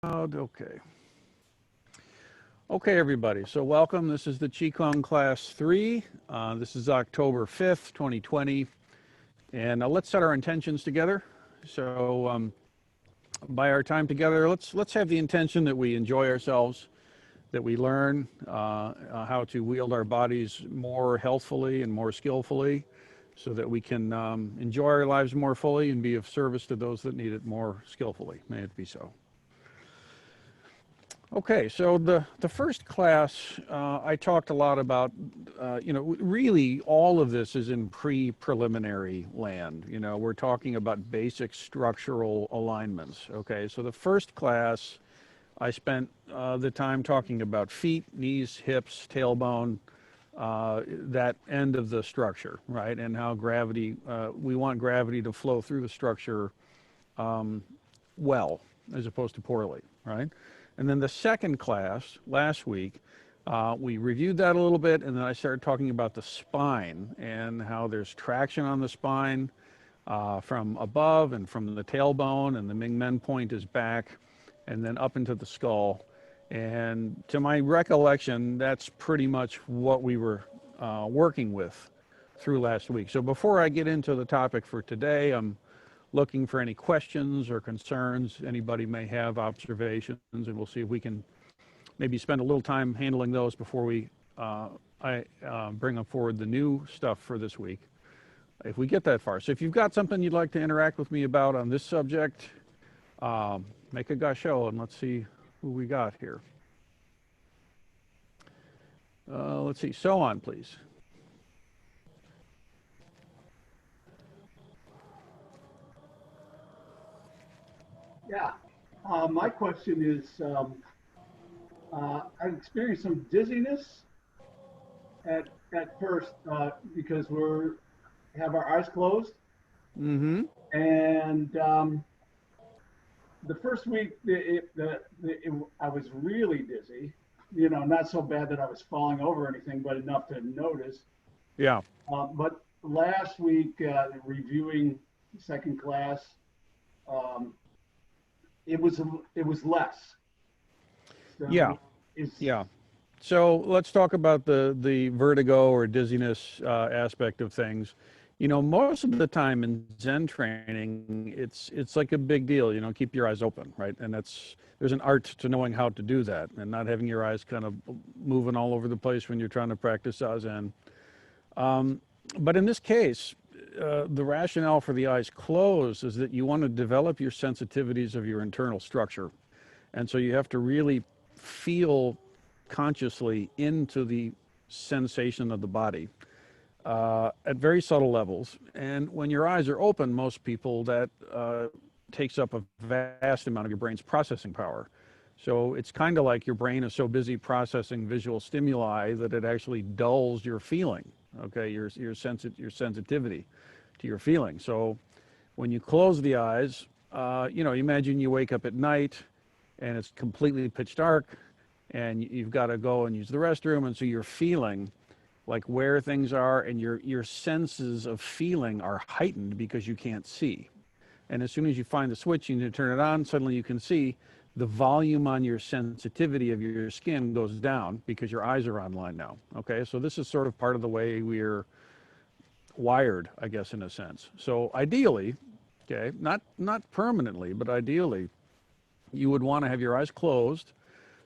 Okay. Okay, everybody. So welcome. This is the Qigong Class 3. This is October 5th, 2020. And let's set our intentions together. So by our time together, let's have the intention that we enjoy ourselves, that we learn how to wield our bodies more healthfully and more skillfully, so that we can enjoy our lives more fully and be of service to those that need it more skillfully. May it be so. Okay, so the first class, I talked a lot about, really all of this is in pre-preliminary land. We're talking about basic structural alignments. Okay, so the first class, I spent the time talking about feet, knees, hips, tailbone, that end of the structure, right? And how gravity, we want gravity to flow through the structure well, as opposed to poorly, right? And then the second class, last week, we reviewed that a little bit, and then I started talking about the spine and how there's traction on the spine from above and from the tailbone, and the Ming Men point is back, and then up into the skull. And to my recollection, that's pretty much what we were working with through last week. So before I get into the topic for today, I'm looking for any questions or concerns anybody may have, observations, and we'll see if we can maybe spend a little time handling those before I bring up forward the new stuff for this week, if we get that far. So if you've got something you'd like to interact with me about on this subject, make a gasho and let's see who we got here. Let's see, so on, please. Yeah, my question is, I experienced some dizziness at first because we have our eyes closed, Mm-hmm. and the first week I was really dizzy. Not so bad that I was falling over or anything, but enough to notice. Yeah. But last week, reviewing second class, um, it was less. Yeah. So is Yeah. So let's talk about the vertigo or dizziness aspect of things. Most of the time in Zen training, it's like a big deal. Keep your eyes open, right? And there's an art to knowing how to do that and not having your eyes kind of moving all over the place when you're trying to practice Zazen. But in this case, the rationale for the eyes closed is that you want to develop your sensitivities of your internal structure. And so you have to really feel consciously into the sensation of the body at very subtle levels. And when your eyes are open, most people, that takes up a vast amount of your brain's processing power. So it's kind of like your brain is so busy processing visual stimuli that it actually dulls your feeling, okay, your sensitivity to your feeling. So when you close the eyes, imagine you wake up at night and it's completely pitch dark and you've got to go and use the restroom, and so you're feeling like where things are, and your senses of feeling are heightened because you can't see. And as soon as you find the switch, you need to turn it on, suddenly you can see the volume on your sensitivity of your skin goes down because your eyes are online now. Okay, so this is sort of part of the way we're wired, I guess, in a sense. So ideally, okay, not permanently, but ideally, you would want to have your eyes closed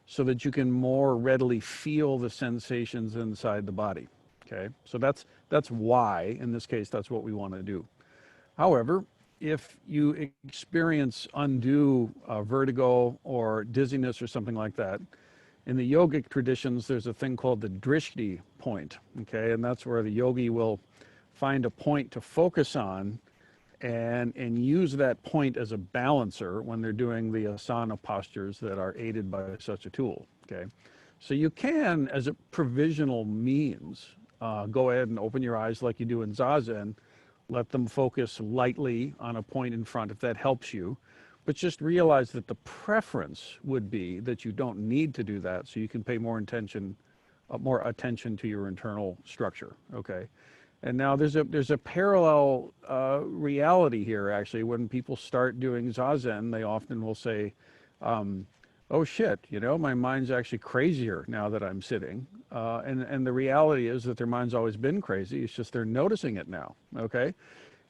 so that you can more readily feel the sensations inside the body. Okay, so that's why, in this case, that's what we want to do. However, if you experience undue vertigo or dizziness or something like that, in the yogic traditions, there's a thing called the drishti point. Okay, and that's where the yogi will find a point to focus on and use that point as a balancer when they're doing the asana postures that are aided by such a tool. Okay, so you can, as a provisional means, go ahead and open your eyes like you do in Zazen, let them focus lightly on a point in front if that helps you, but just realize that the preference would be that you don't need to do that, so you can pay more attention to your internal structure. Okay. And now there's a parallel reality here, actually. When people start doing Zazen, they often will say, oh shit, my mind's actually crazier now that I'm sitting. And the reality is that their mind's always been crazy. It's just they're noticing it now. Okay.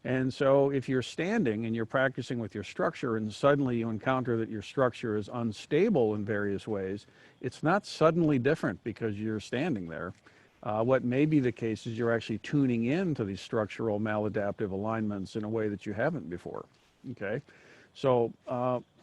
And so if you're standing and you're practicing with your structure and suddenly you encounter that your structure is unstable in various ways, it's not suddenly different because you're standing there. What may be the case is you're actually tuning in to these structural maladaptive alignments in a way that you haven't before. Okay. So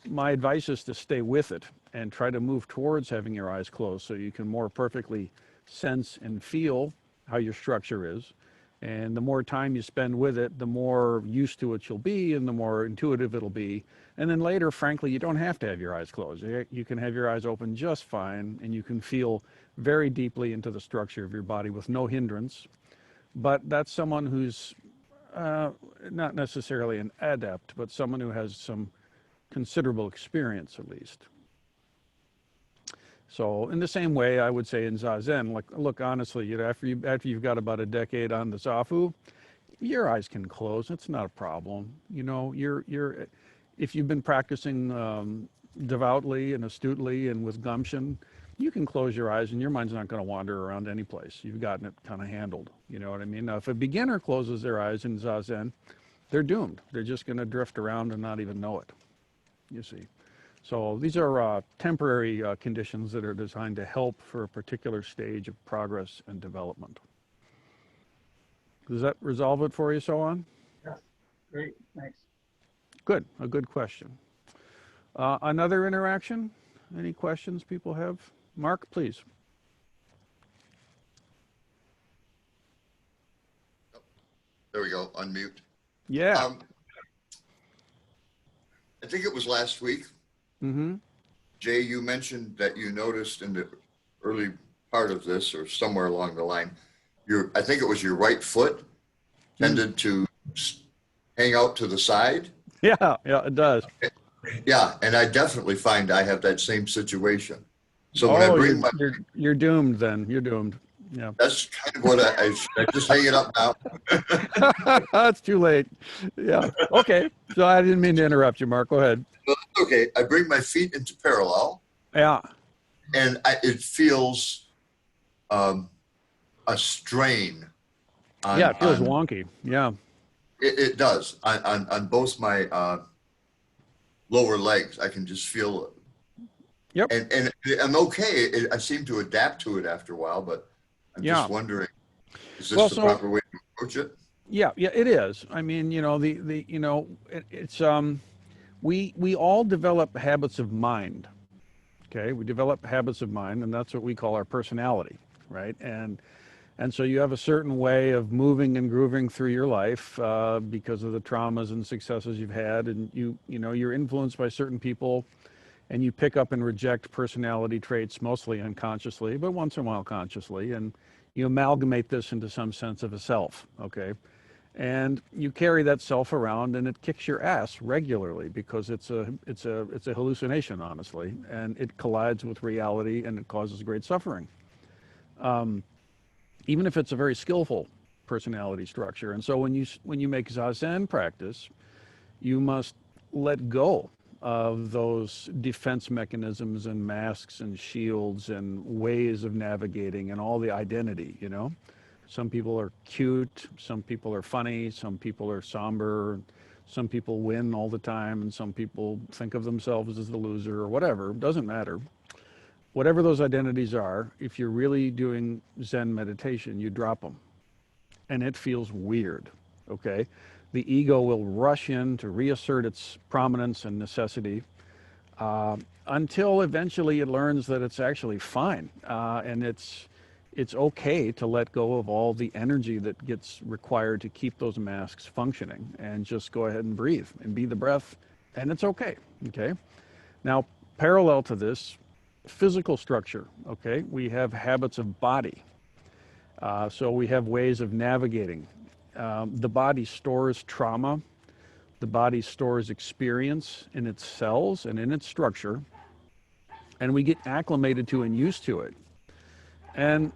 my advice is to stay with it and try to move towards having your eyes closed so you can more perfectly sense and feel how your structure is. And the more time you spend with it, the more used to it you'll be and the more intuitive it'll be. And then later, frankly, you don't have to have your eyes closed. You can have your eyes open just fine and you can feel very deeply into the structure of your body with no hindrance. But that's someone who's not necessarily an adept, but someone who has some considerable experience at least. So in the same way, I would say in Zazen, like, look, honestly, after you've got about a decade on the Zafu, your eyes can close. It's not a problem. If you've been practicing devoutly and astutely and with gumption, you can close your eyes and your mind's not going to wander around any place. You've gotten it kind of handled. You know what I mean? Now, if a beginner closes their eyes in Zazen, they're doomed. They're just going to drift around and not even know it, you see. So these are temporary conditions that are designed to help for a particular stage of progress and development. Does that resolve it for you, so on? Yes, great, thanks. Good, a good question. Another interaction? Any questions people have? Mark, please. There we go, unmute. Yeah. I think it was last week. Mm-hmm. Jay, you mentioned that you noticed in the early part of this or somewhere along the line, I think it was your right foot tended to hang out to the side. Yeah, it does. Yeah, and I definitely find I have that same situation. So when I bring you're doomed then. You're doomed. Yeah. That's kind of what I just hang it up now. It's too late. Yeah. Okay. So I didn't mean to interrupt you, Mark. Go ahead. Okay. I bring my feet into parallel. Yeah. And it feels a strain. It feels wonky. Yeah. It does. On both my lower legs, I can just feel it. Yep. And I'm okay. I seem to adapt to it after a while, but I'm just wondering, is this the proper way to approach it? Yeah, it is. I mean, we all develop habits of mind. Okay, we develop habits of mind, and that's what we call our personality, right? And so you have a certain way of moving and grooving through your life because of the traumas and successes you've had, and you're influenced by certain people, and you pick up and reject personality traits mostly unconsciously, but once in a while consciously, and you amalgamate this into some sense of a self, okay? And you carry that self around, and it kicks your ass regularly because it's a hallucination, honestly, and it collides with reality and it causes great suffering. Even if it's a very skillful personality structure. And so when you make Zazen practice, you must let go of those defense mechanisms and masks and shields and ways of navigating and all the identity, Some people are cute, some people are funny, some people are somber, some people win all the time, and some people think of themselves as the loser or whatever. It doesn't matter. Whatever those identities are, if you're really doing Zen meditation, you drop them. And it feels weird, okay? The ego will rush in to reassert its prominence and necessity until eventually it learns that it's actually fine. And it's okay to let go of all the energy that gets required to keep those masks functioning and just go ahead and breathe and be the breath, and it's okay, okay? Now, parallel to this, physical structure, okay? We have habits of body. So we have ways of navigating. The body stores trauma. The body stores experience in its cells and in its structure. And we get acclimated to and used to it. And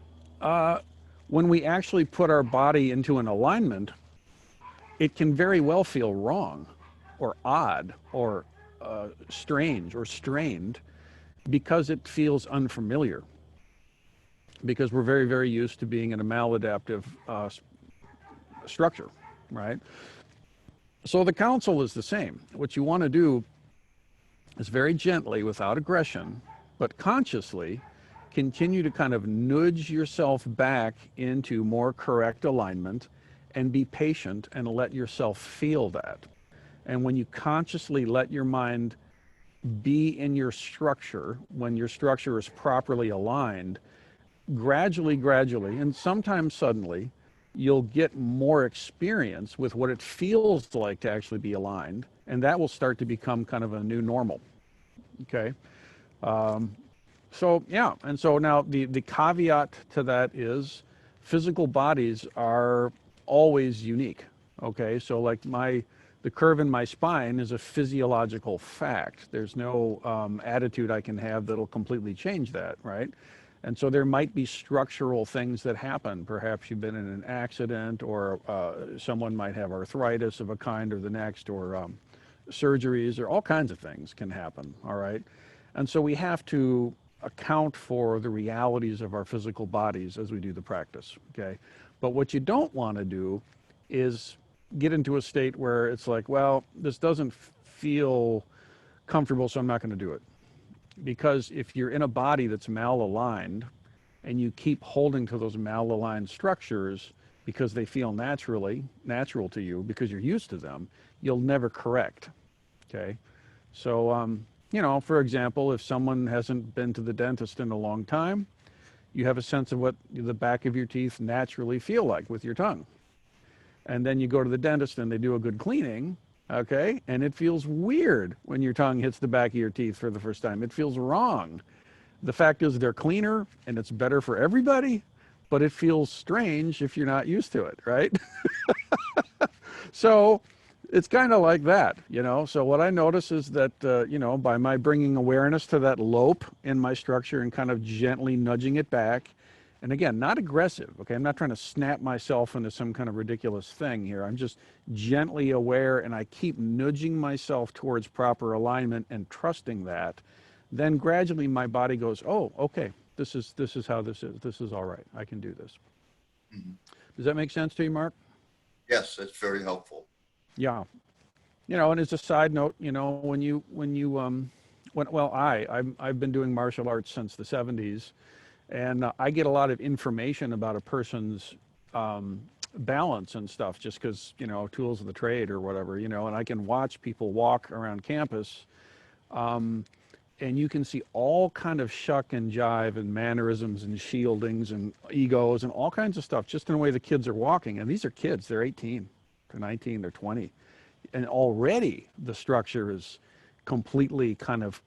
when we actually put our body into an alignment, it can very well feel wrong or odd or strange or strained. because it feels unfamiliar, because we're very, very used to being in a maladaptive structure, right? So the counsel is the same. What you want to do is very gently, without aggression, but consciously, continue to kind of nudge yourself back into more correct alignment, and be patient and let yourself feel that. And when you consciously let your mind be in your structure, when your structure is properly aligned, gradually, and sometimes suddenly, you'll get more experience with what it feels like to actually be aligned, and that will start to become kind of a new normal. Okay. So yeah, and so now the caveat to that is physical bodies are always unique. Okay, so like the curve in my spine is a physiological fact. There's no attitude I can have that'll completely change that, right? And so there might be structural things that happen. Perhaps you've been in an accident, or someone might have arthritis of a kind or the next, or surgeries, or all kinds of things can happen, all right? And so we have to account for the realities of our physical bodies as we do the practice, okay? But what you don't want to do is get into a state where it's like, well, this doesn't feel comfortable, so I'm not going to do it. Because if you're in a body that's malaligned and you keep holding to those malaligned structures because they feel natural to you, because you're used to them, you'll never correct, okay? So, you know, for example, if someone hasn't been to the dentist in a long time, you have a sense of what the back of your teeth naturally feel like with your tongue. And then you go to the dentist and they do a good cleaning, okay? And it feels weird when your tongue hits the back of your teeth for the first time. It feels wrong. The fact is they're cleaner and it's better for everybody, but it feels strange if you're not used to it, right? So it's kind of like that, you know? So what I notice is that, you know, by my bringing awareness to that lope in my structure and kind of gently nudging it back, and again, not aggressive, okay? I'm not trying to snap myself into some kind of ridiculous thing here. I'm just gently aware, and I keep nudging myself towards proper alignment and trusting that. Then gradually my body goes, oh, okay, this is how this is. This is all right. I can do this. Mm-hmm. Does that make sense to you, Mark? Yes, that's very helpful. Yeah. You know, and as a side note, you know, I've been doing martial arts since the 70s. And I get a lot of information about a person's balance and stuff just because, you know, tools of the trade or whatever, you know, and I can watch people walk around campus, and you can see all kind of shuck and jive and mannerisms and shieldings and egos and all kinds of stuff just in the way the kids are walking. And these are kids, they're 18, they're 19, they're 20. And already the structure is completely kind of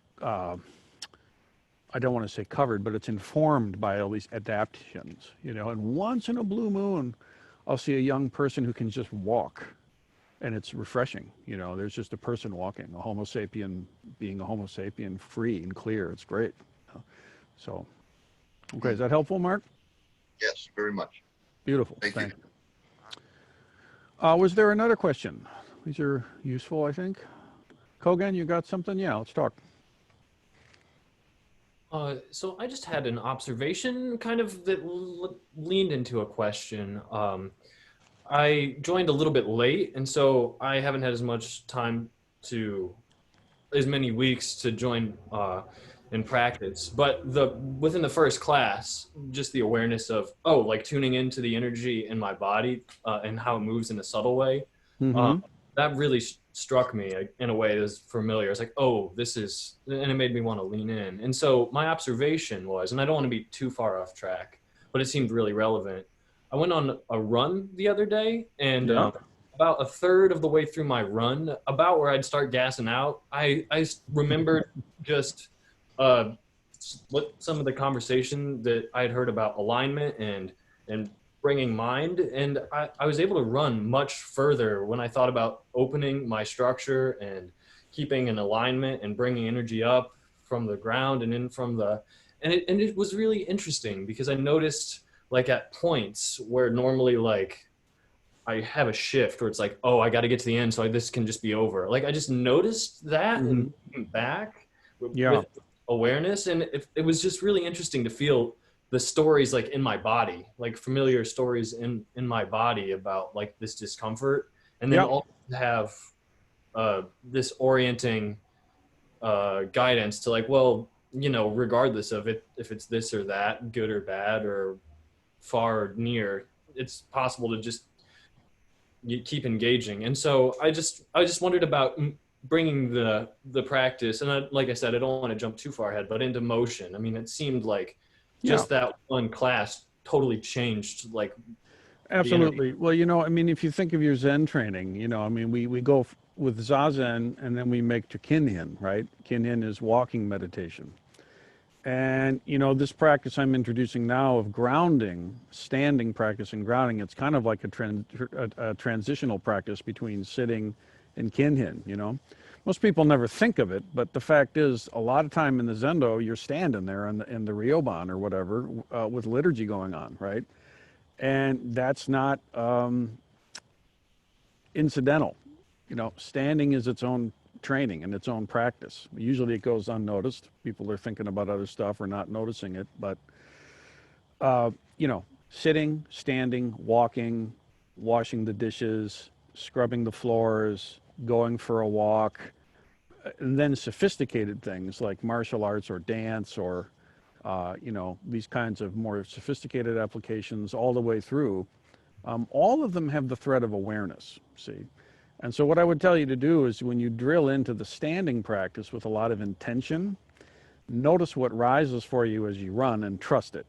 I don't want to say covered, but it's informed by all these adaptations, you know. And once in a blue moon, I'll see a young person who can just walk, and it's refreshing, you know. There's just a person walking, a Homo sapien being a Homo sapien, free and clear. It's great. You know? So, okay, is that helpful, Mark? Yes, very much. Beautiful. Thank you. Was there another question? These are useful, I think. Kogan, you got something? Yeah, let's talk. So I just had an observation kind of that leaned into a question. I joined a little bit late, and so I haven't had as much time as many weeks to join and practice. But within the first class, just the awareness of, like tuning into the energy in my body and how it moves in a subtle way, that really struck me in a way that was familiar. It's like, and it made me want to lean in. And so my observation was, and I don't want to be too far off track, but it seemed really relevant. I went on a run the other day, and about a third of the way through my run, about where I'd start gassing out, I remembered just what some of the conversation that I had heard about alignment and bringing mind, and I was able to run much further when I thought about opening my structure and keeping an alignment and bringing energy up from the ground and in from and it was really interesting because I noticed, like, at points where normally, like, I have a shift where it's like, I got to get to the end so this can just be over. Like, I just noticed that and came back with awareness, and it was just really interesting to feel the stories like in my body, like familiar stories in my body about like this discomfort, and then Yeah. also have this orienting guidance to like, well, you know, regardless of it, if it's this or that, good or bad or far or near, it's possible to just you keep engaging. And so I just wondered about bringing the practice, and like I said, I don't want to jump too far ahead, but into motion. I mean, it seemed like Yeah. just that one class totally changed like the energy. Absolutely. Well, you know, I mean, if you think of your Zen training, you know, I mean, we go with Zazen and then we make to Kinhin, right? Kinhin is walking meditation. And, you know, this practice I'm introducing now of grounding, standing practice and grounding, it's kind of like a transitional practice between sitting and Kinhin, you know. Most people never think of it, but the fact is a lot of time in the Zendo, you're standing there in the Ryoban or whatever with liturgy going on, right? And that's not incidental. You know, standing is its own training and its own practice. Usually it goes unnoticed. People are thinking about other stuff or not noticing it. But, you know, sitting, standing, walking, washing the dishes, scrubbing the floors, going for a walk, and then sophisticated things like martial arts or dance or, you know, these kinds of more sophisticated applications all the way through. All of them have the thread of awareness, see? And so what I would tell you to do is when you drill into the standing practice with a lot of intention, notice what rises for you as you run and trust it,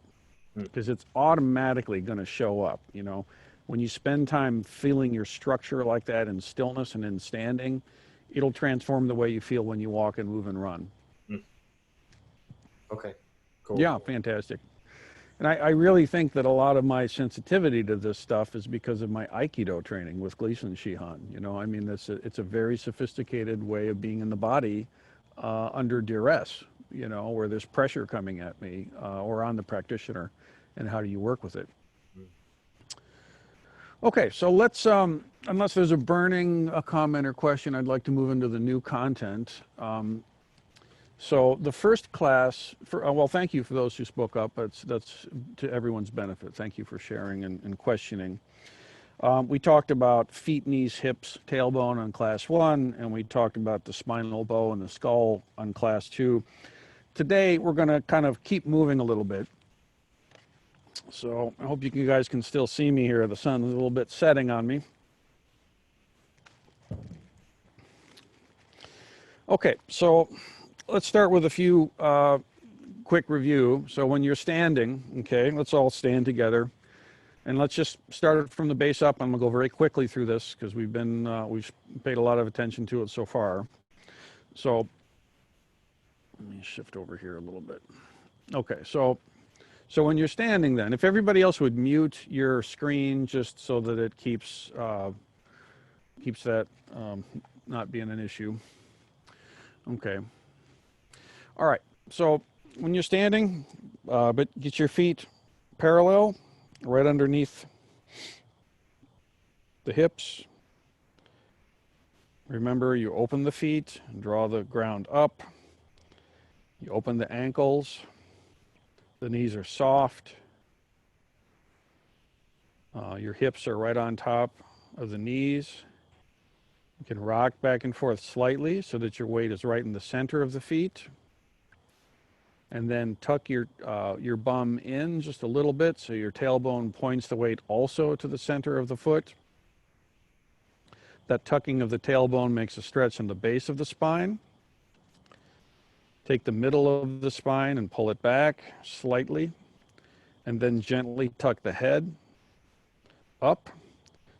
because it's automatically going to show up, you know? When you spend time feeling your structure like that in stillness and in standing, it'll transform the way you feel when you walk and move and run. Okay, cool. Yeah, fantastic. And I really think that a lot of my sensitivity to this stuff is because of my Aikido training with Gleason Shihan. You know, I mean, it's a very sophisticated way of being in the body under duress, you know, where there's pressure coming at me or on the practitioner, and how do you work with it? Okay, so let's, unless there's a burning comment or question, I'd like to move into the new content. So the first class, well, thank you for those who spoke up. That's to everyone's benefit. Thank you for sharing and questioning. We talked about feet, knees, hips, tailbone on class 1, and we talked about the spinal bow and the skull on class 2. Today, we're going to kind of keep moving a little bit. So I hope you guys can still see me here. The sun is a little bit setting on me. Okay, so let's start with a few quick review. So when you're standing, okay, let's all stand together. And let's just start from the base up. I'm gonna go very quickly through this because we've paid a lot of attention to it so far. So let me shift over here a little bit. Okay, so when you're standing then, if everybody else would mute your screen just so that it keeps that not being an issue. Okay. All right, so when you're standing, but get your feet parallel, right underneath the hips. Remember, you open the feet and draw the ground up. You open the ankles. The knees are soft. Your hips are right on top of the knees. You can rock back and forth slightly so that your weight is right in the center of the feet. And then tuck your bum in just a little bit so your tailbone points the weight also to the center of the foot. That tucking of the tailbone makes a stretch in the base of the spine. Take the middle of the spine and pull it back slightly, and then gently tuck the head up.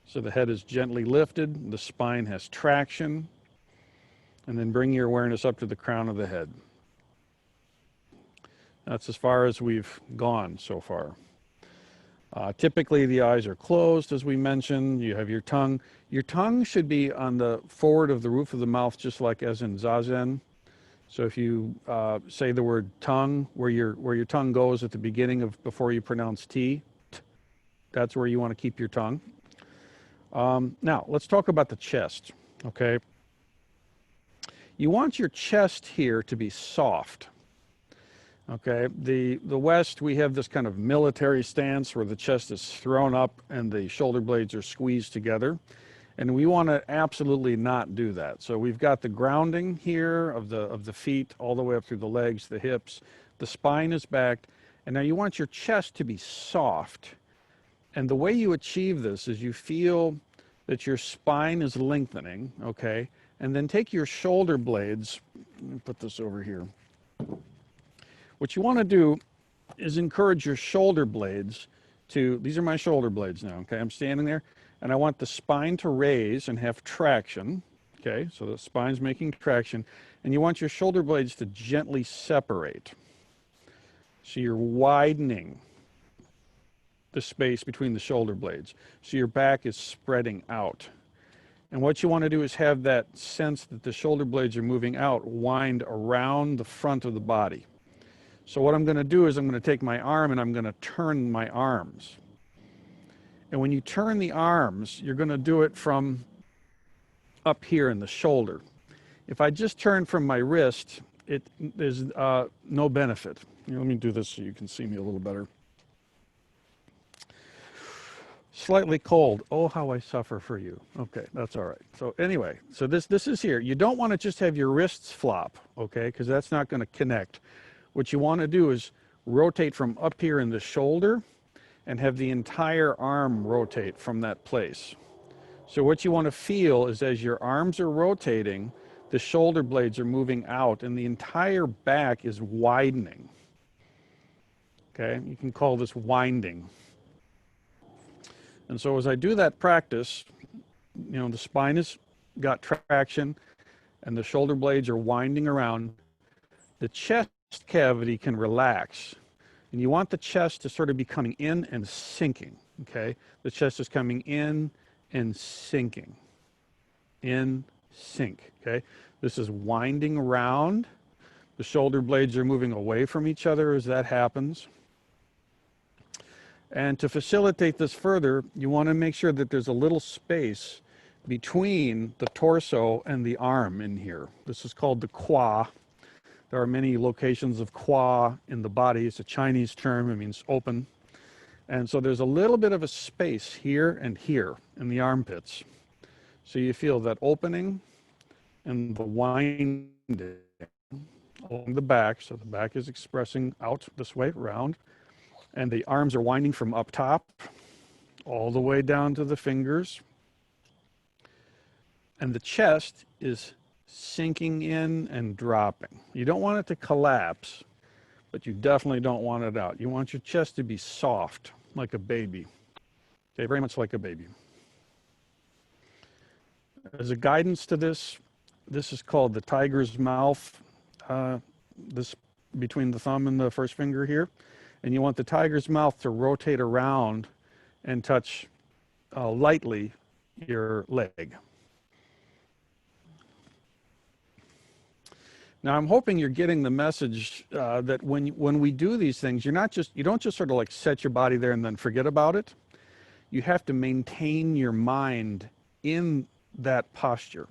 So the head is gently lifted, the spine has traction, and then bring your awareness up to the crown of the head. That's as far as we've gone so far. Typically, the eyes are closed, as we mentioned. You have your tongue. Your tongue should be on the forward of the roof of the mouth, just like as in Zazen. So if you say the word tongue, where your tongue goes at the beginning of before you pronounce T, that's where you want to keep your tongue. Now, let's talk about the chest, okay? You want your chest here to be soft, Okay, the West, we have this kind of military stance where the chest is thrown up and the shoulder blades are squeezed together. And we want to absolutely not do that. So we've got the grounding here of the feet all the way up through the legs, the hips, the spine is back. And now you want your chest to be soft. And the way you achieve this is you feel that your spine is lengthening, okay? And then take your shoulder blades, let me put this over here. What you want to do is encourage your shoulder blades to, these are my shoulder blades now, okay? I'm standing there, and I want the spine to raise and have traction, okay? So the spine's making traction, and you want your shoulder blades to gently separate. So you're widening the space between the shoulder blades. So your back is spreading out. And what you want to do is have that sense that the shoulder blades are moving out, wind around the front of the body. So what I'm going to do is I'm going to take my arm and I'm going to turn my arms. And when you turn the arms, you're going to do it from up here in the shoulder. If I just turn from my wrist, there's no benefit. Let me do this so you can see me a little better. Slightly cold. Oh, how I suffer for you. Okay, that's all right. So anyway, so this is here. You don't want to just have your wrists flop, okay, because that's not going to connect. What you want to do is rotate from up here in the shoulder and have the entire arm rotate from that place. So what you want to feel is as your arms are rotating, the shoulder blades are moving out and the entire back is widening. Okay, you can call this winding. And so as I do that practice, the spine has got traction and the shoulder blades are winding around. The chest cavity can relax. And you want the chest to sort of be coming in and sinking, okay? The chest is coming in and sinking. In, sink, okay? This is winding around. The shoulder blades are moving away from each other as that happens. And to facilitate this further, you want to make sure that there's a little space between the torso and the arm in here. This is called the qua. There are many locations of qua in the body. It's a Chinese term. It means open. And so there's a little bit of a space here and here in the armpits. So you feel that opening and the winding along the back. So the back is expressing out this way, round. And the arms are winding from up top all the way down to the fingers. And the chest is sinking in and dropping. You don't want it to collapse, but you definitely don't want it out. You want your chest to be soft, like a baby. Okay, very much like a baby. As a guidance to this, this is called the tiger's mouth, this between the thumb and the first finger here. And you want the tiger's mouth to rotate around and touch lightly your leg. Now I'm hoping you're getting the message that when we do these things, you don't just sort of like set your body there and then forget about it. You have to maintain your mind in that posture.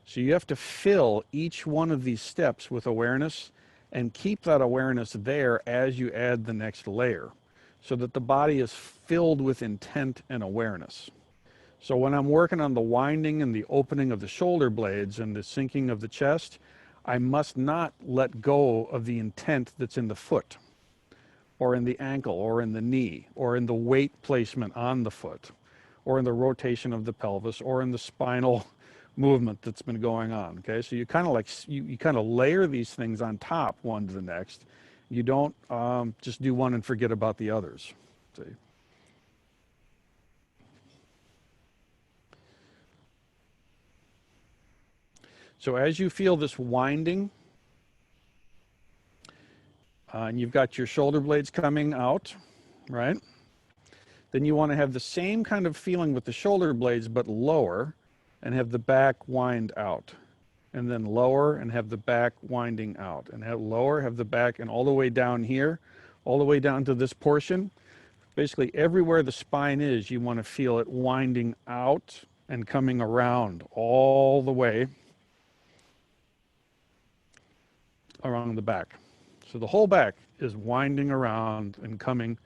So you have to fill each one of these steps with awareness and keep that awareness there as you add the next layer so that the body is filled with intent and awareness. So when I'm working on the winding and the opening of the shoulder blades and the sinking of the chest, I must not let go of the intent that's in the foot or in the ankle or in the knee or in the weight placement on the foot or in the rotation of the pelvis or in the spinal movement that's been going on. Okay, so you kind of like you kind of layer these things on top one to the next. You don't just do one and forget about the others. See? So as you feel this winding, and you've got your shoulder blades coming out, right? Then you want to have the same kind of feeling with the shoulder blades, but lower, and have the back wind out. And then lower and have the back winding out. And have lower, have the back, and all the way down here, all the way down to this portion. Basically everywhere the spine is, you want to feel it winding out and coming around all the way around the back. So the whole back is winding around and coming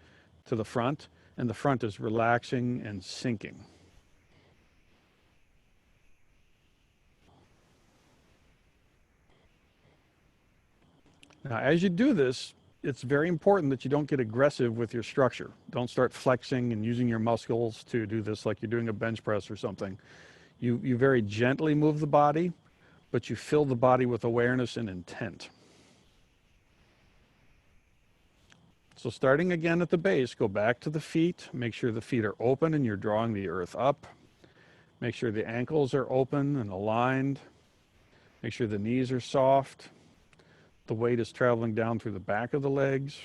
to the front, and the front is relaxing and sinking. Now, as you do this, it's very important that you don't get aggressive with your structure. Don't start flexing and using your muscles to do this like you're doing a bench press or something. You very gently move the body, but you fill the body with awareness and intent. So starting again at the base, go back to the feet. Make sure the feet are open and you're drawing the earth up. Make sure the ankles are open and aligned. Make sure the knees are soft. The weight is traveling down through the back of the legs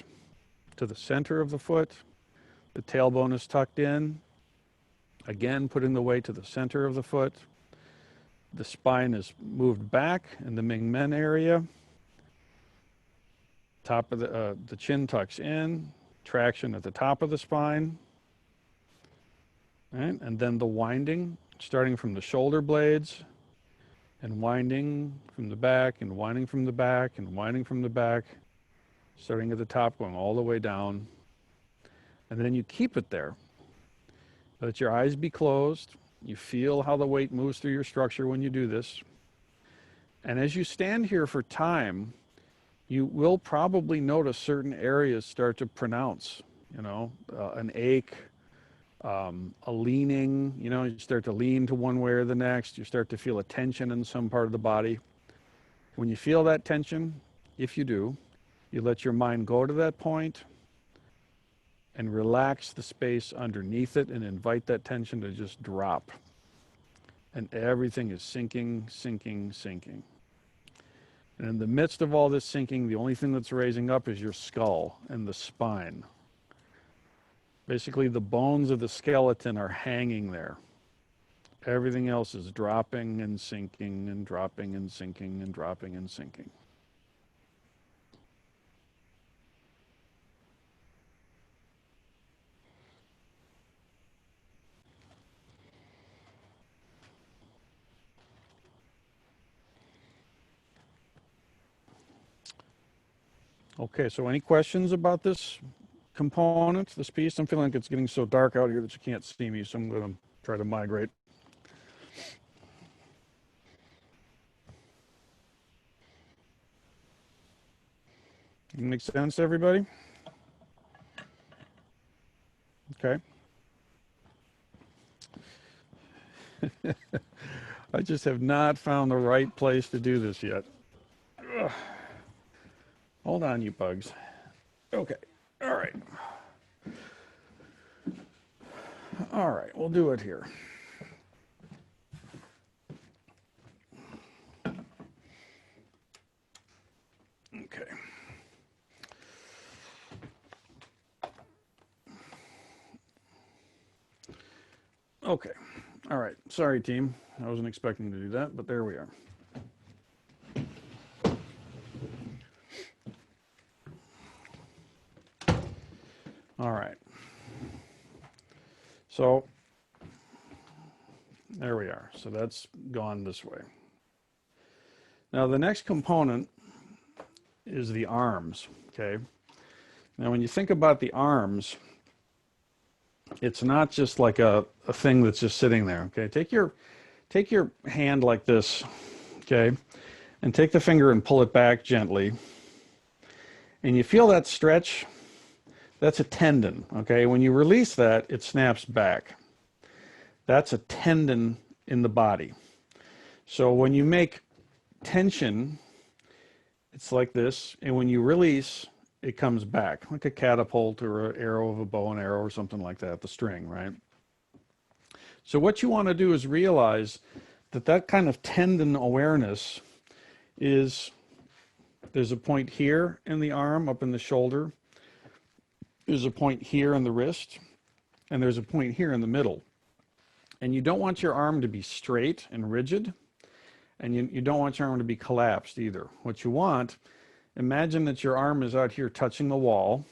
to the center of the foot. The tailbone is tucked in. Again, putting the weight to the center of the foot. The spine is moved back in the Ming Men area. Top of the chin tucks in. Traction at the top of the spine. Right? And then the winding, starting from the shoulder blades and winding from the back and winding from the back and winding from the back, starting at the top, going all the way down. And then you keep it there. Let your eyes be closed. You feel how the weight moves through your structure when you do this. And as you stand here for time, you will probably notice certain areas start to pronounce, an ache, a leaning, you start to lean to one way or the next. You start to feel a tension in some part of the body. When you feel that tension, if you do, you let your mind go to that point and relax the space underneath it and invite that tension to just drop. And everything is sinking, sinking, sinking. And in the midst of all this sinking, the only thing that's raising up is your skull and the spine. Basically, the bones of the skeleton are hanging there. Everything else is dropping and sinking and dropping and sinking and dropping and sinking. Okay, so any questions about this component, this piece? I'm feeling like it's getting so dark out here that you can't see me, so I'm going to try to migrate. Make sense to everybody? Okay. I just have not found the right place to do this yet. Ugh. Hold on, you bugs. Okay. All right. All right, we'll do it here. Okay. Okay. All right. Sorry, team. I wasn't expecting to do that, but there we are. All right. So there we are. So that's gone this way. Now the next component is the arms, okay? Now when you think about the arms, it's not just like a thing that's just sitting there, okay? Take your hand like this, okay? And take the finger and pull it back gently. And you feel that stretch? That's a tendon, okay? When you release that, it snaps back. That's a tendon in the body. So when you make tension, it's like this, and when you release, it comes back, like a catapult or an arrow of a bow and arrow or something like that, the string, right? So what you want to do is realize that that kind of tendon awareness is, there's a point here in the arm, up in the shoulder, there's a point here in the wrist, and there's a point here in the middle. And you don't want your arm to be straight and rigid, and you don't want your arm to be collapsed either. What you want, imagine that your arm is out here touching the wall,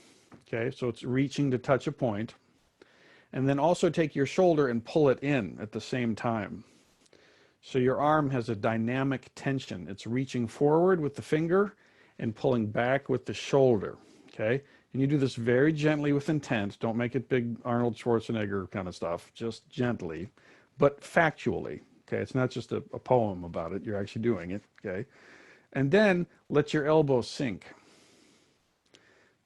okay, so it's reaching to touch a point, and then also take your shoulder and pull it in at the same time. So your arm has a dynamic tension. It's reaching forward with the finger, and pulling back with the shoulder, okay? And you do this very gently with intent. Don't make it big Arnold Schwarzenegger kind of stuff, just gently, but factually, okay? It's not just a poem about it. You're actually doing it, okay? And then let your elbow sink,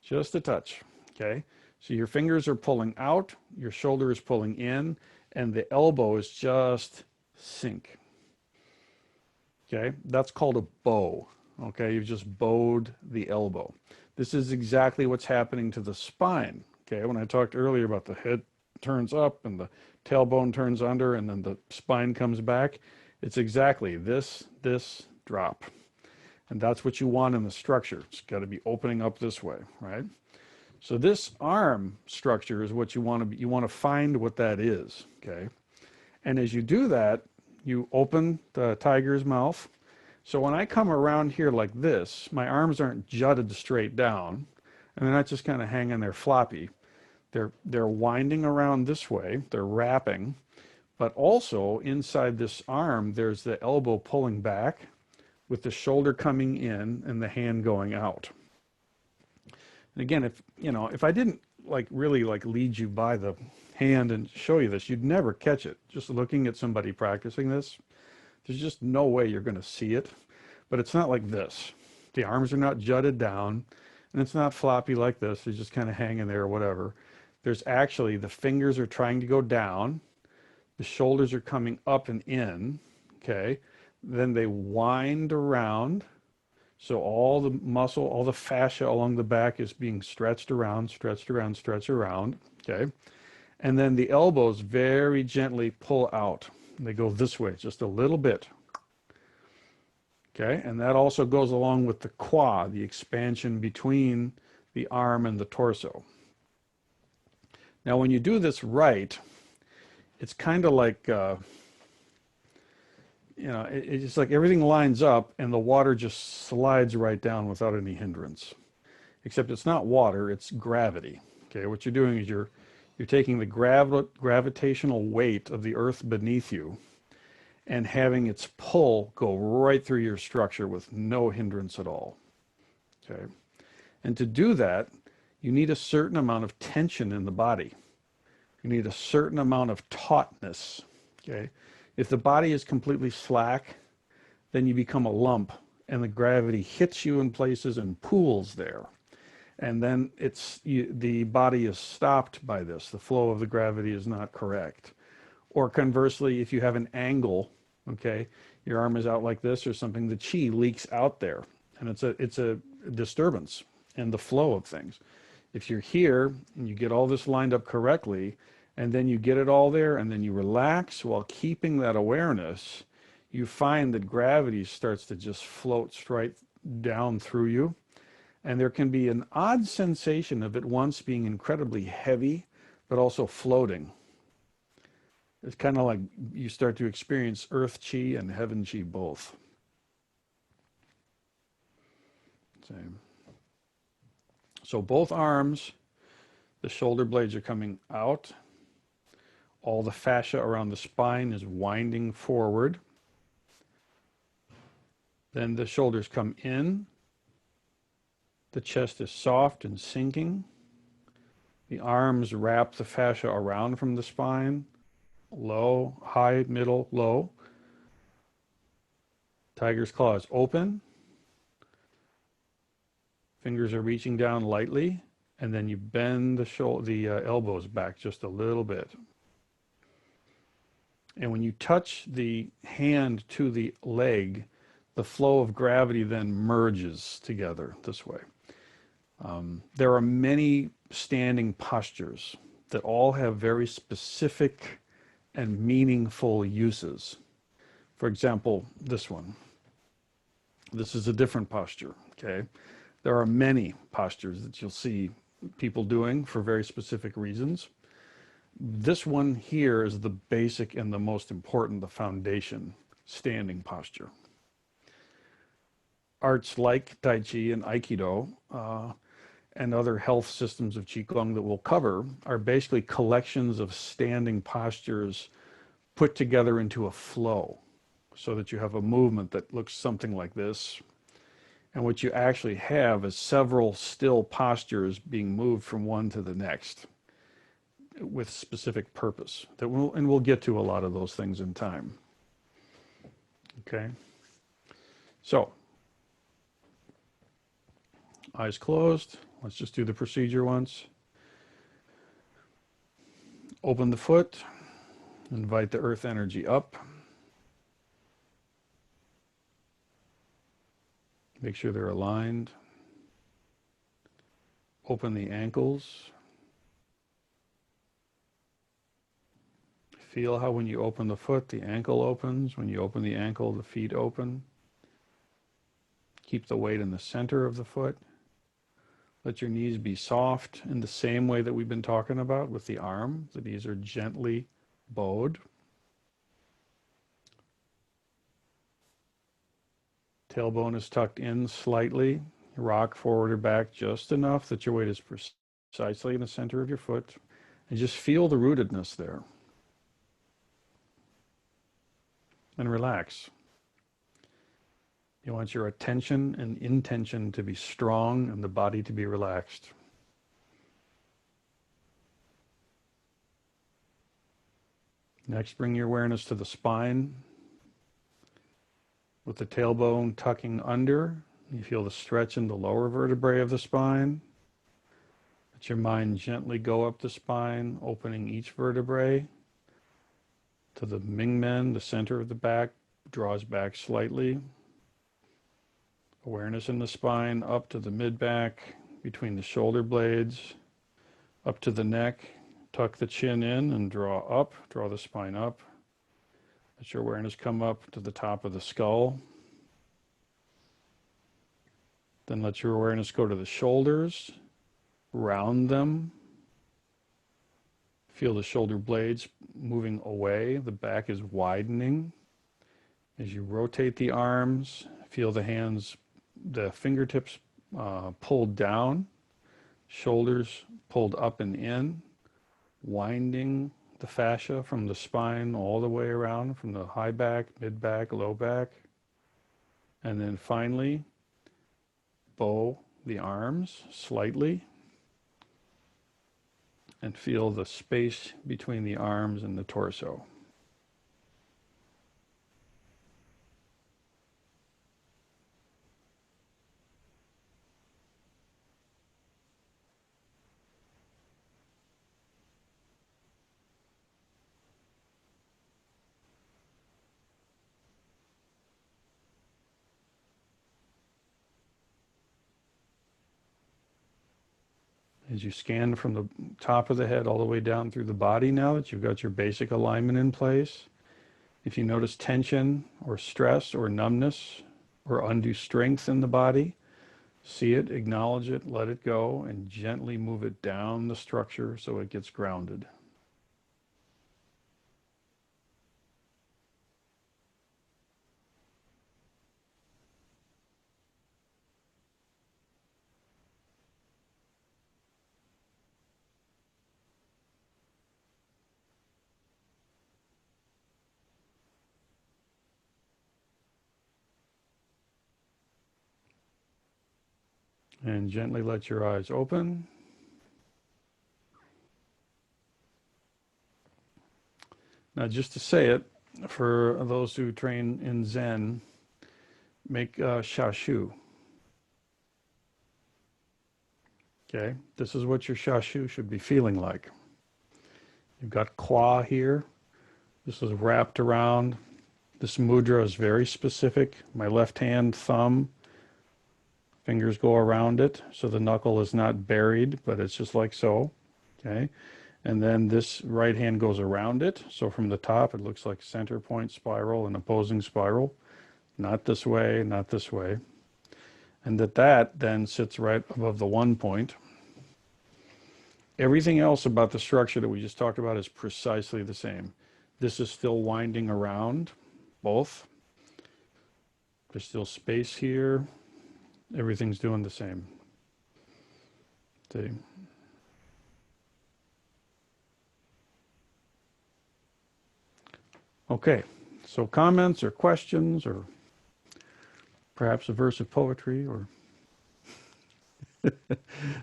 just a touch, okay? So your fingers are pulling out, your shoulder is pulling in, and the elbow is just sink, okay? That's called a bow, okay? You've just bowed the elbow. This is exactly what's happening to the spine, okay? When I talked earlier about the head turns up and the tailbone turns under and then the spine comes back, it's exactly this drop. And that's what you want in the structure. It's got to be opening up this way, right? So this arm structure is what you want to be. You want to find what that is, okay? And as you do that, you open the tiger's mouth. So when I come around here like this, my arms aren't jutted straight down, and they're not just kind of hanging there floppy. They're winding around this way. They're wrapping, but also inside this arm, there's the elbow pulling back, with the shoulder coming in and the hand going out. And again, if I didn't really lead you by the hand and show you this, you'd never catch it. Just looking at somebody practicing this, there's just no way you're going to see it. But it's not like this. The arms are not jutted down, and it's not floppy like this. They're just kind of hanging there or whatever. There's actually, the fingers are trying to go down. The shoulders are coming up and in, okay? Then they wind around. So all the muscle, all the fascia along the back is being stretched around, okay? And then the elbows very gently pull out. They go this way, just a little bit, okay? And that also goes along with the qua, the expansion between the arm and the torso. Now, when you do this right, it's kind of like, it's like everything lines up and the water just slides right down without any hindrance. Except it's not water, it's gravity. Okay, what you're doing is you're taking the gravitational weight of the earth beneath you and having its pull go right through your structure with no hindrance at all. Okay, and to do that, you need a certain amount of tension in the body. You need a certain amount of tautness. Okay. If the body is completely slack, then you become a lump and the gravity hits you in places and pools there. And then the body is stopped by this. The flow of the gravity is not correct. Or conversely, if you have an angle, okay, your arm is out like this or something, the chi leaks out there. And it's a disturbance in the flow of things. If you're here and you get all this lined up correctly, and then you get it all there, and then you relax while keeping that awareness, you find that gravity starts to just float straight down through you. And there can be an odd sensation of it once being incredibly heavy, but also floating. It's kind of like you start to experience earth chi and heaven chi both. Same. So both arms, the shoulder blades are coming out. All the fascia around the spine is winding forward. Then the shoulders come in. The chest is soft and sinking. The arms wrap the fascia around from the spine. Low, high, middle, low. Tiger's claw is open. Fingers are reaching down lightly. And then you bend the elbows back just a little bit. And when you touch the hand to the leg, the flow of gravity then merges together this way. There are many standing postures that all have very specific and meaningful uses. For example, this one. This is a different posture, okay? There are many postures that you'll see people doing for very specific reasons. This one here is the basic and the most important, the foundation, standing posture. Arts like Tai Chi and Aikido and other health systems of Qigong that we'll cover are basically collections of standing postures put together into a flow so that you have a movement that looks something like this. And what you actually have is several still postures being moved from one to the next with specific purpose. And we'll get to a lot of those things in time. Okay. So, eyes closed. Let's just do the procedure once. Open the foot. Invite the earth energy up. Make sure they're aligned. Open the ankles. Feel how when you open the foot, the ankle opens. When you open the ankle, the feet open. Keep the weight in the center of the foot. Let your knees be soft in the same way that we've been talking about with the arm. The knees are gently bowed. Tailbone is tucked in slightly. Rock forward or back just enough that your weight is precisely in the center of your foot. And just feel the rootedness there. And relax. You want your attention and intention to be strong and the body to be relaxed. Next, bring your awareness to the spine. With the tailbone tucking under, you feel the stretch in the lower vertebrae of the spine. Let your mind gently go up the spine, opening each vertebrae to the Mingmen, the center of the back, draws back slightly. Awareness in the spine, up to the mid-back, between the shoulder blades, up to the neck. Tuck the chin in and draw up, draw the spine up. Let your awareness come up to the top of the skull. Then let your awareness go to the shoulders, round them. Feel the shoulder blades moving away. The back is widening. As you rotate the arms, feel the hands, the fingertips pulled down, shoulders pulled up and in, winding the fascia from the spine all the way around, from the high back, mid back, low back. And then finally, bow the arms slightly and feel the space between the arms and the torso. As you scan from the top of the head all the way down through the body, now that you've got your basic alignment in place, if you notice tension or stress or numbness or undue strength in the body, see it, acknowledge it, let it go, and gently move it down the structure so it gets grounded. And gently let your eyes open. Now, just to say it, for those who train in Zen, make shashu. Okay, this is what your shashu should be feeling like. You've got kwa here. This is wrapped around. This mudra is very specific. My left hand, thumb, fingers go around it, so the knuckle is not buried, but it's just like so. Okay, and then this right hand goes around it. So from the top, it looks like center point spiral and opposing spiral. Not this way, not this way. And that then sits right above the 1 point. Everything else about the structure that we just talked about is precisely the same. This is still winding around, both. There's still space here. Everything's doing the same. See? Okay, so comments or questions or perhaps a verse of poetry or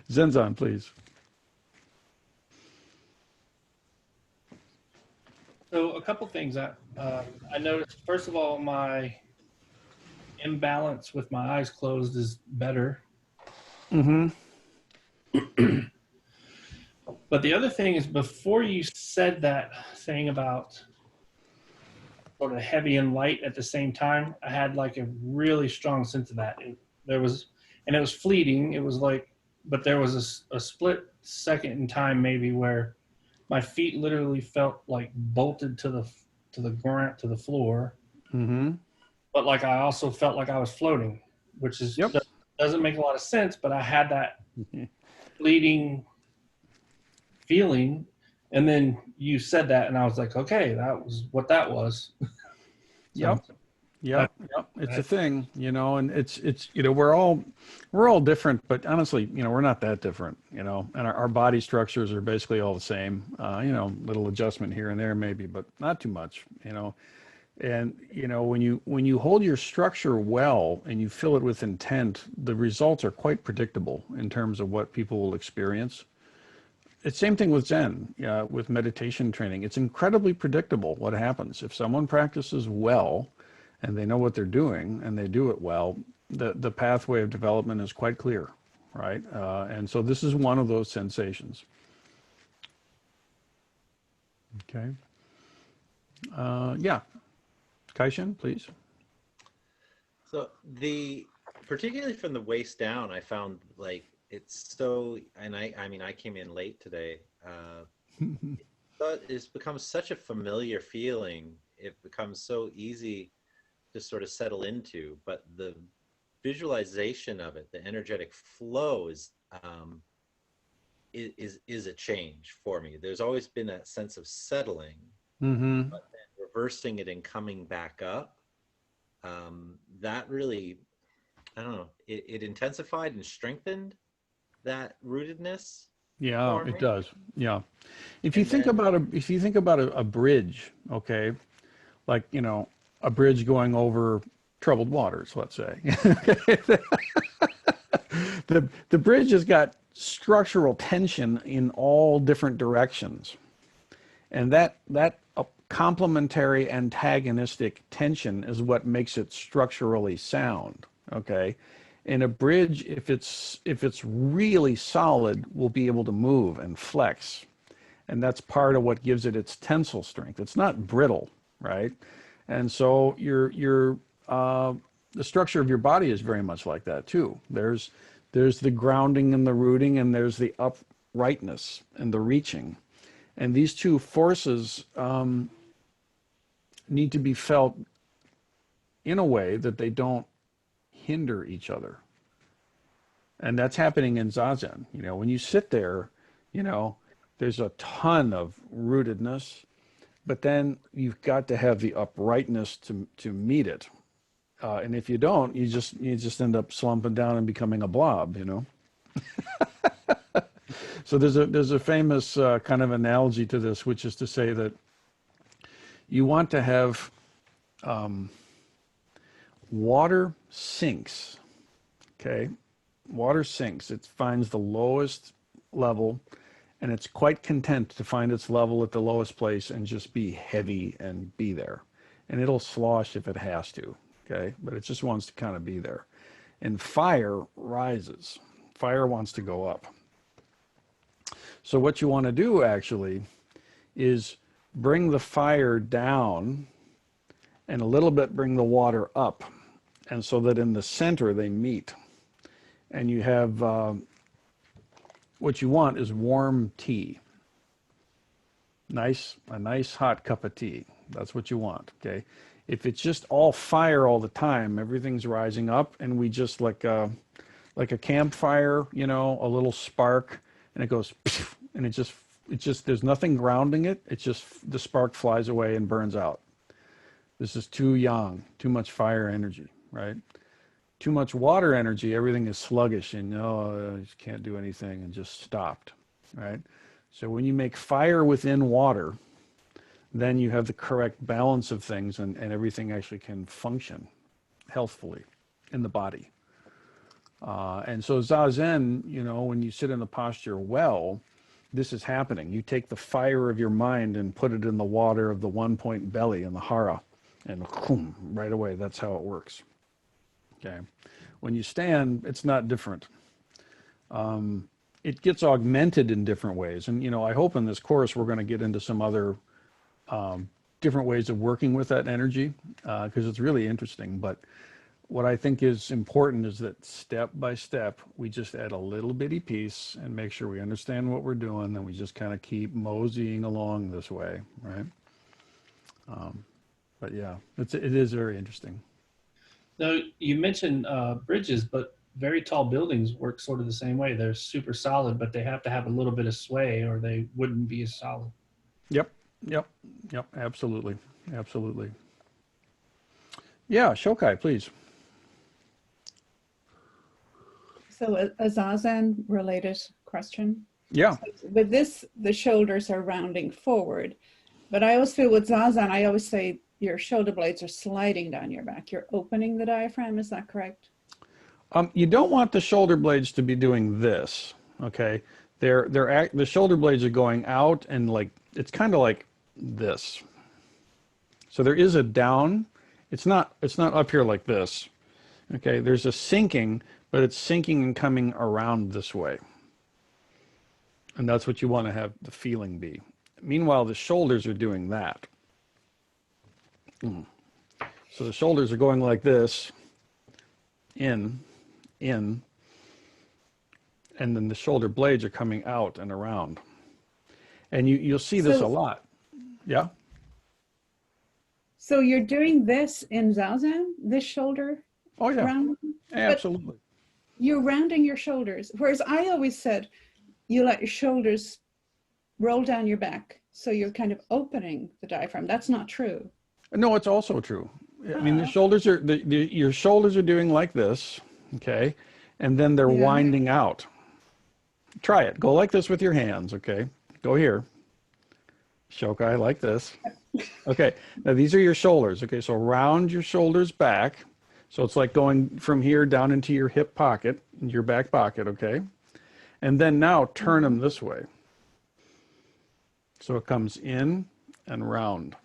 Zenzan, please. So a couple things I noticed. First of all, my imbalance with my eyes closed is better. Mm-hmm. But the other thing is, before you said that thing about sort of heavy and light at the same time, I had like a really strong sense of that. There was, and it was fleeting. It was like, but there was a split second in time maybe where my feet literally felt like bolted to the ground, to the floor. Mm-hmm. But like I also felt like I was floating, which is Yep. doesn't make a lot of sense. But I had that fleeting feeling, and then you said that, and I was like, okay, that was what that was. Yep. Yep. Yep. It's a thing, and it's, we're all different, but honestly, we're not that different, and our body structures are basically all the same, little adjustment here and there maybe, but not too much, and, when you hold your structure well and you fill it with intent, the results are quite predictable in terms of what people will experience. It's same thing with Zen, with meditation training. It's incredibly predictable what happens. If someone practices well and they know what they're doing and they do it well, the pathway of development is quite clear, right? And so this is one of those sensations. Okay. Yeah. Kaishin, please. So particularly from the waist down, I found like it's so, and I mean, I came in late today. But it's become such a familiar feeling. It becomes so easy to sort of settle into, but the visualization of it, the energetic flow is a change for me. There's always been that sense of settling, Mm-hmm. but then reversing it and coming back up. That really, I don't know, it intensified and strengthened that rootedness. Yeah, it does. Yeah. If you And think then, about a bridge, okay, like, a bridge going over troubled waters, let's say. The bridge has got structural tension in all different directions. And that complementary antagonistic tension is what makes it structurally sound, okay? And a bridge, if it's really solid, will be able to move and flex. And that's part of what gives it its tensile strength. It's not brittle, right? And so the structure of your body is very much like that too. There's the grounding and the rooting, and there's the uprightness and the reaching. And these two forces need to be felt in a way that they don't hinder each other. And that's happening in Zazen. When you sit there, there's a ton of rootedness, but then you've got to have the uprightness to meet it. And if you don't, you just end up slumping down and becoming a blob, So there's a famous kind of analogy to this, which is to say that you want to have water sinks, okay? Water sinks. It finds the lowest level, and it's quite content to find its level at the lowest place and just be heavy and be there. And it'll slosh if it has to, okay? But it just wants to kind of be there. And fire rises. Fire wants to go up. So what you want to do actually is bring the fire down and a little bit bring the water up, and so that in the center they meet. And you have, what you want is warm tea. A nice hot cup of tea. That's what you want, okay? If it's just all fire all the time, everything's rising up, and we just like a campfire, a little spark, and it goes, and it just, there's nothing grounding it. It's just, the spark flies away and burns out. This is too yang, too much fire energy, right? Too much water energy, everything is sluggish and you just can't do anything and just stopped, right? So when you make fire within water, then you have the correct balance of things, and everything actually can function healthfully. in the body. And so Zazen, you know, when you sit in the posture well, this is happening. You take the fire of your mind and put it in the water of the 1-point belly in the hara, and boom, right away, that's how it works. Okay. When you stand, it's not different. It gets augmented in different ways. And, you know, I hope in this course we're going to get into some other different ways of working with that energy, because it's really interesting. But what I think is important is that step by step, we just add a little bitty piece and make sure we understand what we're doing, and we just kind of keep moseying along this way, right? But yeah, it is very interesting. Now, you mentioned bridges, but very tall buildings work sort of the same way. They're super solid, but they have to have a little bit of sway or they wouldn't be as solid. Yep, absolutely, absolutely. Yeah, Shokai, please. So a Zazen related question. Yeah. With this, the shoulders are rounding forward, but I always feel with Zazen, I always say your shoulder blades are sliding down your back. You're opening the diaphragm, is that correct? You don't want the shoulder blades to be doing this, okay? The shoulder blades are going out, and like, it's kind of like this. So there is a down. It's not up here like this, okay? There's a sinking, but it's sinking and coming around this way. And that's what you want to have the feeling be. Meanwhile, the shoulders are doing that. So the shoulders are going like this, in, and then the shoulder blades are coming out and around. And you'll see this a lot. Yeah? So you're doing this in Zazen, this shoulder? Oh, yeah. Rounding? Absolutely. You're rounding your shoulders. Whereas I always said, you let your shoulders roll down your back. So you're kind of opening the diaphragm. That's not true. No, it's also true. I mean, the shoulders are, your shoulders are doing like this, okay? And then they're winding out. Try it. Go like this with your hands, okay? Go here. Shokai, like this. Okay, now these are your shoulders, okay? So round your shoulders back. So it's like going from here down into your hip pocket, your back pocket, okay? And then now turn them this way. So it comes in and round.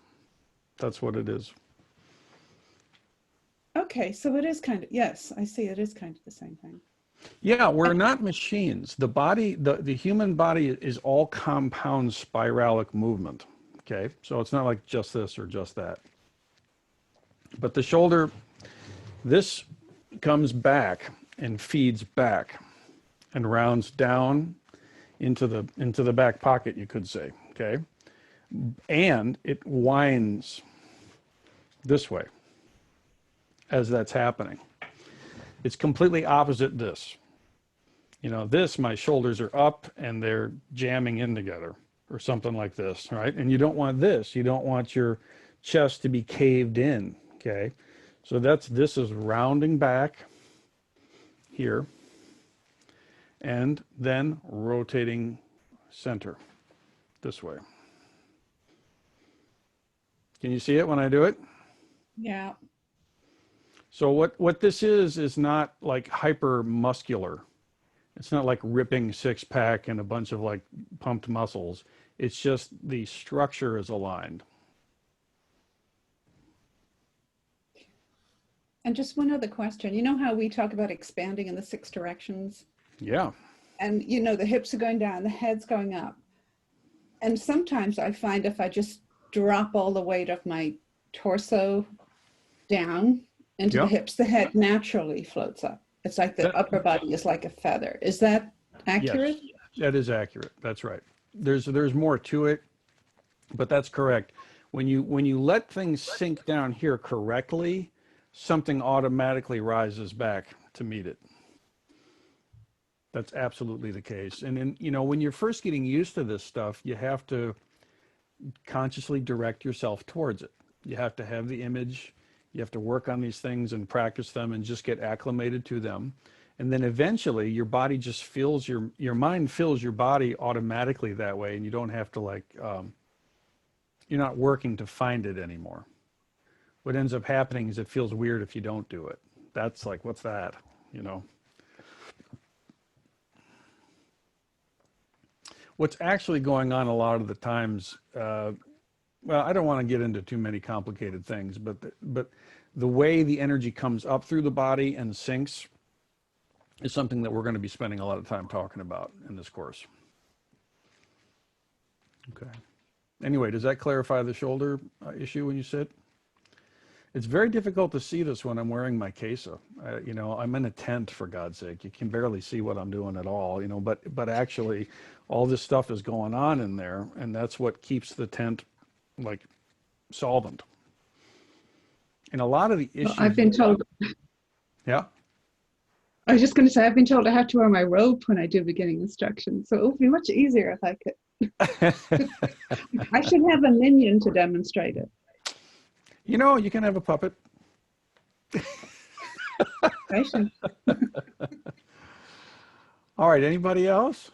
That's what it is. Okay, so it is kind of, yes, I see it is kind of the same thing. Yeah, we're not machines. The body, the human body is all compound spiralic movement, okay? So it's not like just this or just that. But the shoulder, this comes back and feeds back and rounds down into the back pocket, you could say, okay? And it winds this way as that's happening. It's completely opposite this. You know, this, my shoulders are up and they're jamming in together or something like this, right? And you don't want this. You don't want your chest to be caved in, okay? So this is rounding back here and then rotating center this way. Can you see it when I do it? Yeah. So what this is not like hyper muscular. It's not like ripping six pack and a bunch of like pumped muscles. It's just the structure is aligned. And just one other question. You know how we talk about expanding in the 6 directions? Yeah. And you know, the hips are going down, the head's going up. And sometimes I find if I just drop all the weight of my torso down into the hips, the head naturally floats up. It's like the upper body is like a feather. Is that accurate? Yes, that is accurate. That's right. There's more to it, but that's correct. When you let things sink down here correctly, something automatically rises back to meet it. That's absolutely the case. And then, you know, when you're first getting used to this stuff, you have to consciously direct yourself towards it. You have to have the image. You have to work on these things and practice them and just get acclimated to them. And then eventually your body just fills your mind fills your body automatically that way. And you don't have to like, you're not working to find it anymore. What ends up happening is it feels weird if you don't do it. that's like, what's that? You know. What's actually going on a lot of the times, well, I don't want to get into too many complicated things, but the way the energy comes up through the body and sinks is something that we're going to be spending a lot of time talking about in this course. Okay. Anyway, does that clarify the shoulder issue when you sit? It's very difficult to see this when I'm wearing my kesa. You know, I'm in a tent, for God's sake. You can barely see what I'm doing at all, you know, but actually all this stuff is going on in there, and that's what keeps the tent like solvent. And a lot of the issues. Well, I've been told. Yeah. I was just going to say, I've been told I have to wear my robe when I do beginning instruction, so it would be much easier if I could. I should have a minion to demonstrate it. You know, you can have a puppet. I should. All right, anybody else?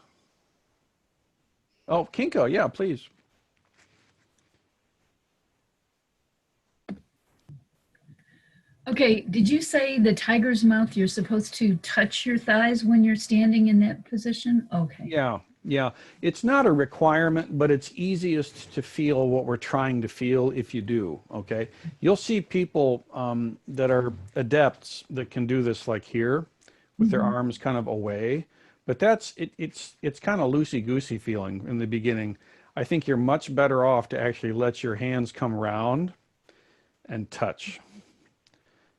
Oh, Kinko, yeah, please. Okay, did you say the tiger's mouth, you're supposed to touch your thighs when you're standing in that position? Okay. Yeah. It's not a requirement, but it's easiest to feel what we're trying to feel if you do, okay? You'll see people that are adepts that can do this like here with their arms kind of away, but it's kind of loosey-goosey feeling in the beginning. I think you're much better off to actually let your hands come around and touch.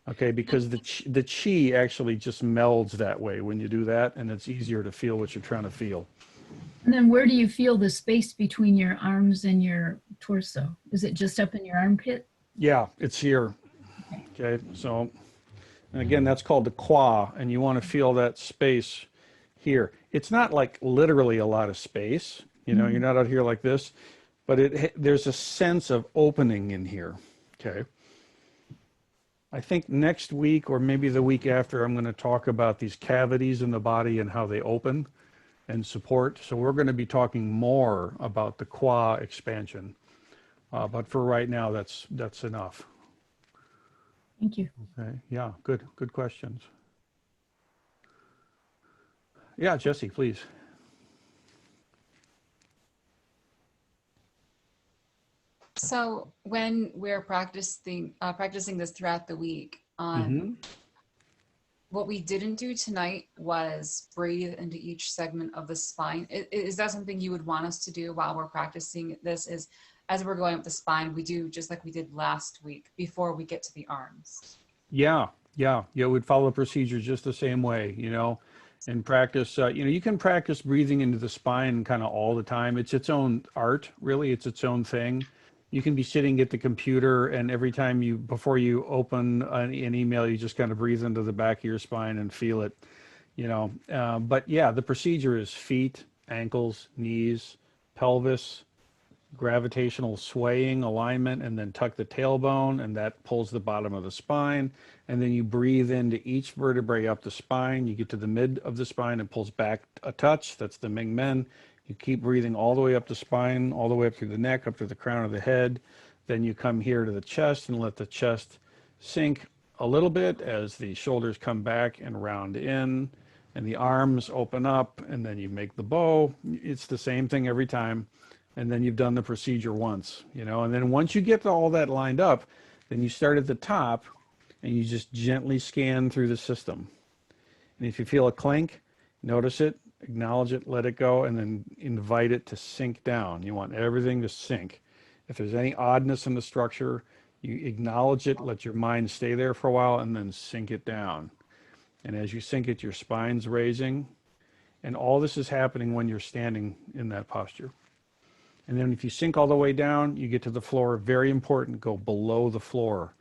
Okay, because the chi actually just melds that way when you do that, and it's easier to feel what you're trying to feel. And then where do you feel the space between your arms and your torso? Is it just up in your armpit? Yeah, it's here. Okay, so, and again, that's called the qua, and you want to feel that space here. It's not like literally a lot of space, you know, you're not out here like this, but there's a sense of opening in here, okay? I think next week or maybe the week after, I'm going to talk about these cavities in the body and how they open and support. So we're going to be talking more about the qua expansion. But for right now, that's enough. Thank you. Okay. Yeah, good questions. Yeah, Jesse, please. So when we're practicing this throughout the week, what we didn't do tonight was breathe into each segment of the spine. Is that something you would want us to do while we're practicing this? Is as we're going up the spine, we do just like we did last week before we get to the arms? Yeah, we'd follow the procedure just the same way, you know, and practice, you know, you can practice breathing into the spine kind of all the time. It's its own art, really. It's its own thing. You can be sitting at the computer, and every time before you open an email, you just kind of breathe into the back of your spine and feel it, you know. But yeah, the procedure is feet, ankles, knees, pelvis, gravitational swaying alignment, and then tuck the tailbone, and that pulls the bottom of the spine. And then you breathe into each vertebrae up the spine. You get to the mid of the spine and pulls back a touch. That's the Ming Men. You keep breathing all the way up the spine, all the way up through the neck, up to the crown of the head. Then you come here to the chest and let the chest sink a little bit as the shoulders come back and round in, and the arms open up, and then you make the bow. It's the same thing every time. And then you've done the procedure once, you know, and then once you get all that lined up, then you start at the top and you just gently scan through the system. And if you feel a clink, notice it, acknowledge it, let it go, and then invite it to sink down. You want everything to sink. If there's any oddness in the structure, you acknowledge it, let your mind stay there for a while, and then sink it down. And as you sink it, your spine's raising. And all this is happening when you're standing in that posture. And then if you sink all the way down, you get to the floor. Very important, go below the floor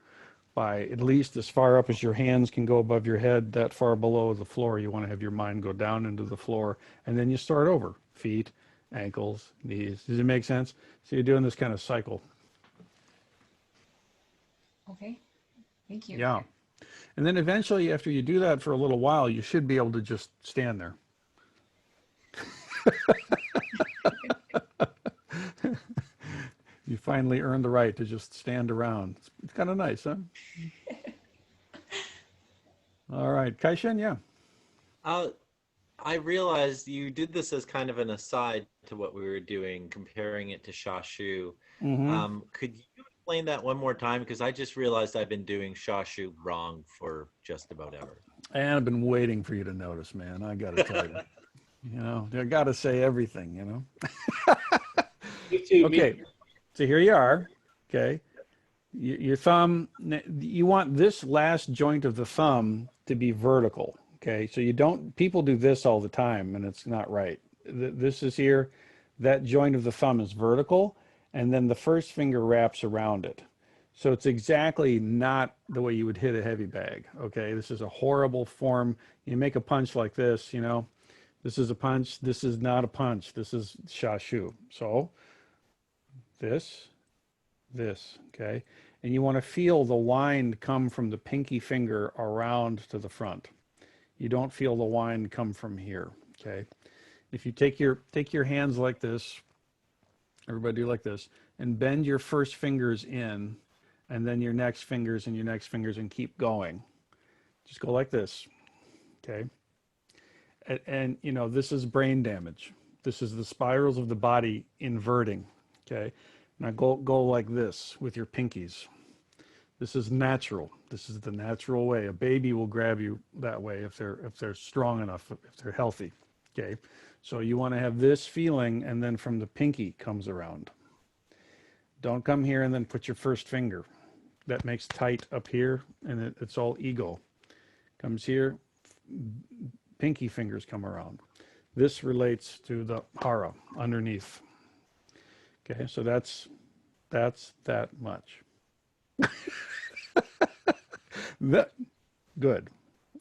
by at least as far up as your hands can go above your head, that far below the floor. You want to have your mind go down into the floor, and then you start over. Feet, ankles, knees. Does it make sense? So you're doing this kind of cycle. Okay, thank you. Yeah. And then eventually, after you do that for a little while, you should be able to just stand there. You finally earned the right to just stand around. It's kind of nice, huh? All right, Kaishen, yeah. I realized you did this as kind of an aside to what we were doing, comparing it to Shashu. Could you explain that one more time? Because I just realized I've been doing Shashu wrong for just about ever. And I've been waiting for you to notice, man. I got to tell you. I got to say everything, Me too. Okay, so here you are. Okay, your thumb, you want this last joint of the thumb to be vertical. Okay, so people do this all the time and it's not right. This is here, that joint of the thumb is vertical, and then the first finger wraps around it. So it's exactly not the way you would hit a heavy bag. Okay, this is a horrible form. You make a punch like this, this is a punch, this is not a punch, this is Shashu. So this, okay? And you want to feel the wind come from the pinky finger around to the front. You don't feel the wind come from here, okay? If you take your hands like this, everybody do like this, and bend your first fingers in, and then your next fingers and your next fingers, and keep going. Just go like this, okay? And this is brain damage. This is the spirals of the body inverting, okay? Now go like this with your pinkies. This is natural. This is the natural way. A baby will grab you that way if they're strong enough, if they're healthy, okay? So you want to have this feeling, and then from the pinky comes around. Don't come here and then put your first finger. That makes tight up here, and it's all ego. Comes here, pinky fingers come around. This relates to the hara underneath. Okay, so that's that much. Good.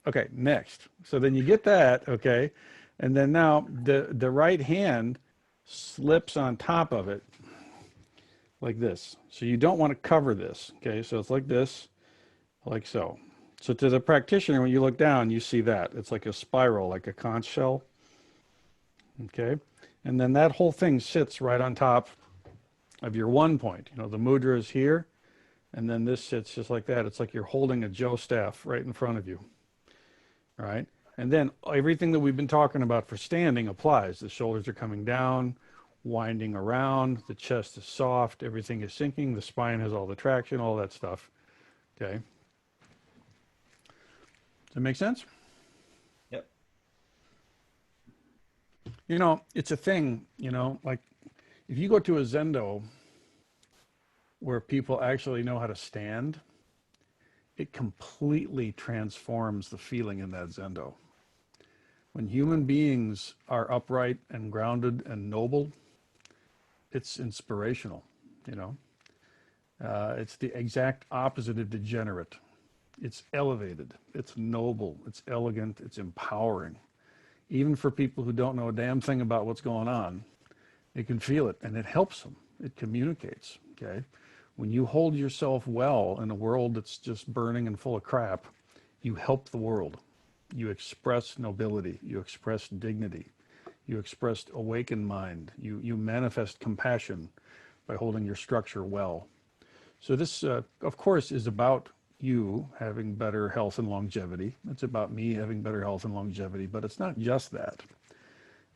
Okay, next. So then you get that, okay, and then now the right hand slips on top of it like this. So you don't want to cover this, okay? So it's like this, like so. So to the practitioner, when you look down, you see that. It's like a spiral, like a conch shell, okay? And then that whole thing sits right on top of your one point. The mudra is here, and then this sits just like that. It's like you're holding a Joe staff right in front of you, all right? And then everything that we've been talking about for standing applies. The shoulders are coming down, winding around, the chest is soft, everything is sinking, the spine has all the traction, all that stuff, okay? Does that make sense? Yep. It's a thing, like if you go to a Zendo where people actually know how to stand, it completely transforms the feeling in that Zendo. When human beings are upright and grounded and noble, it's inspirational, It's the exact opposite of degenerate. It's elevated, it's noble, it's elegant, it's empowering. Even for people who don't know a damn thing about what's going on, they can feel it, and it helps them. It communicates, okay? When you hold yourself well in a world that's just burning and full of crap, you help the world. You express nobility, you express dignity, you express awakened mind, you manifest compassion by holding your structure well. So this, of course, is about you having better health and longevity. It's about me having better health and longevity, but it's not just that.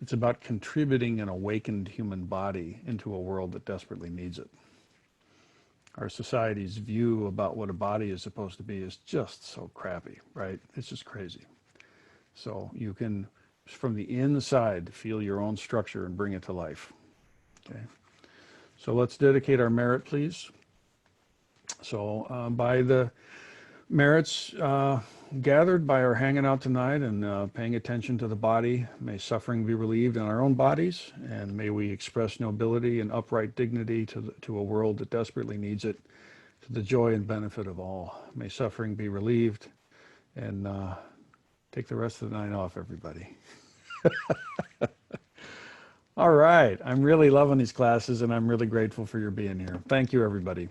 It's about contributing an awakened human body into a world that desperately needs it. Our society's view about what a body is supposed to be is just so crappy, right? It's just crazy. So you can, from the inside, feel your own structure and bring it to life, okay? So let's dedicate our merit, please. So by the merits gathered by our hanging out tonight and paying attention to the body, may suffering be relieved in our own bodies, and may we express nobility and upright dignity to a world that desperately needs it, to the joy and benefit of all. May suffering be relieved, and take the rest of the night off, everybody. All right. I'm really loving these classes, and I'm really grateful for your being here. Thank you, everybody.